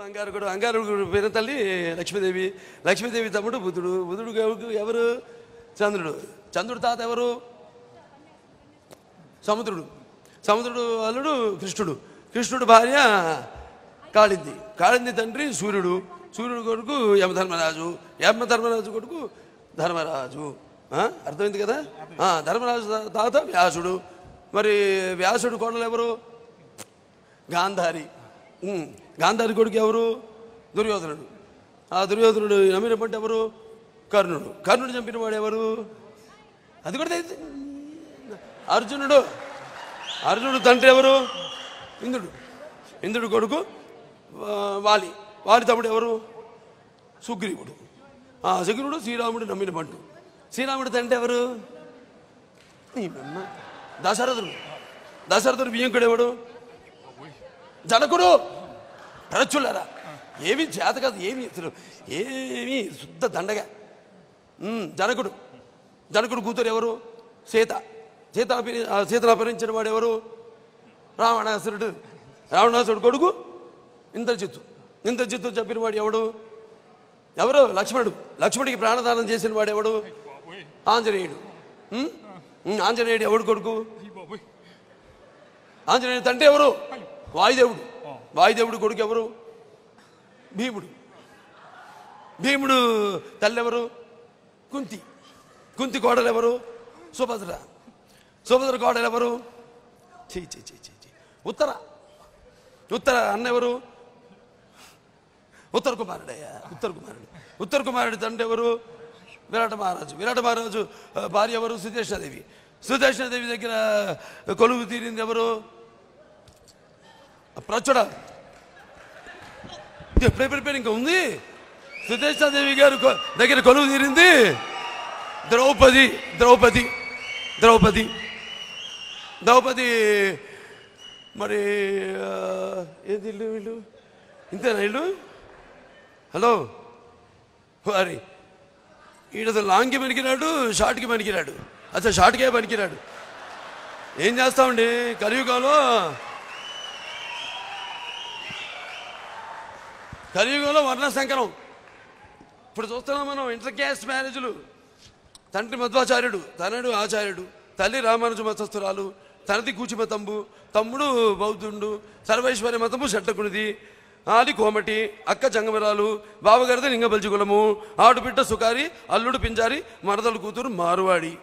అంగారకుడు పేరు తల్లి లక్ష్మీదేవి. లక్ష్మీదేవి తమ్ముడు బుధుడు. బుధుడు ఎవరు? చంద్రుడు. చంద్రుడు తాత ఎవరు? సముద్రుడు. సముద్రుడు అల్లుడు కృష్ణుడు. కృష్ణుడు భార్య కాళింది. కాళింది తండ్రి సూర్యుడు. సూర్యుడు కొడుకు యమధర్మరాజు. యమధర్మరాజు కొడుకు ధర్మరాజు. అర్థమైంది కదా? ధర్మరాజు తాత వ్యాసుడు. మరి వ్యాసుడు కోడలు ఎవరు? గాంధారి. గాంధారి కొడుకు ఎవరు? దుర్యోధనుడు. ఆ దుర్యోధనుడు నమ్మిన పంట ఎవరు? కర్ణుడు. కర్ణుడు చంపిన వాడు ఎవరు? అది కూడా అర్జునుడు. అర్జునుడు తండ్రి ఎవరు? ఇంద్రుడు. ఇంద్రుడు కొడుకు వాలి. వాలి తమ్ముడు ఎవరు? సుగ్రీవుడు. సుగ్రీవుడు శ్రీరాముడు నమ్మిన పంటు. శ్రీరాముడు తండ్రి ఎవరు? దశరథుడు. దశరథుడు బియ్యంకుడు ఎవడు? జనకుడు. ప్రచులరా ఏమి చేత కాదు, ఏమి ఏమి శుద్ధ దండగా. జనకుడు. జనకుడు కూతురు ఎవరు? సీత. సీతను అపహరించిన వాడు ఎవరు? రావణాసురుడు. రావణాసురుడు కొడుకు ఇంద్రజిత్తు. ఇంద్రజిత్తు చెప్పిన వాడు ఎవడు? ఎవరు? లక్ష్మణుడు. లక్ష్మణుడికి ప్రాణదానం చేసిన వాడు ఎవడు? ఆంజనేయుడు. ఆంజనేయుడు ఎవడు కొడుకు? ఆంజనేయుడు తండ్రి ఎవరు? వాయుదేవుడు. వాయుదేవుడు కొడుకు ఎవరు? భీముడు. భీముడు తల్లి ఎవరు? కుంతి. కుంతి కోడలు ఎవరు? సుభద్ర. సుభద్ర కోడలు ఎవరు? ఉత్తర. ఉత్తర అన్న ఎవరు? ఉత్తర కుమారుడయ్యా. ఉత్తర కుమారుడు. ఉత్తర కుమారుడు తండ్రి ఎవరు? విరాట మహారాజు. విరాట మహారాజు భార్య ఎవరు? సుదేష్ణాదేవి. సుదేష్ణాదేవి దగ్గర కొలువు తీరింది ఎవరు? ప్రచుడ. ఎప్పుడైపోయి ఇంకా ఉంది. సుదేష్ణాదేవి గారు దగ్గర కొలువు తీరింది ద్రౌపది. ద్రౌపది. ద్రౌపది. ద్రౌపది. మరి ఏది ఇల్లు? వీళ్ళు ఇంతేనా ఇల్లు? హలో వారి ఈడతో లాంగ్కి పనికిరాడు, షార్ట్కి పనికిరాడు. అసలు షార్ట్కే పనికిరాడు. ఏం చేస్తామండి కలియుగంలో? కలియుగంలో వర్ణ సంకరం. ఇప్పుడు చూస్తున్నాం మనం ఇంటర్ క్యాస్ట్ మ్యారేజ్లు. తండ్రి మధ్వాచార్యుడు, తనడు ఆచార్యుడు, తల్లి రామానుజ మతస్థురాలు, తనది కూచిమతంబు, తమ్ముడు బౌద్ధుడు, సర్వేశ్వరి మతము షట్టకునిది, ఆలి కోమటి, అక్క జంగమరాలు, బావగారిది లింగబల్జి కులము, ఆడుబిడ్డ సుకారి, అల్లుడు పింజారి, మరదలు కూతురు మారువాడి.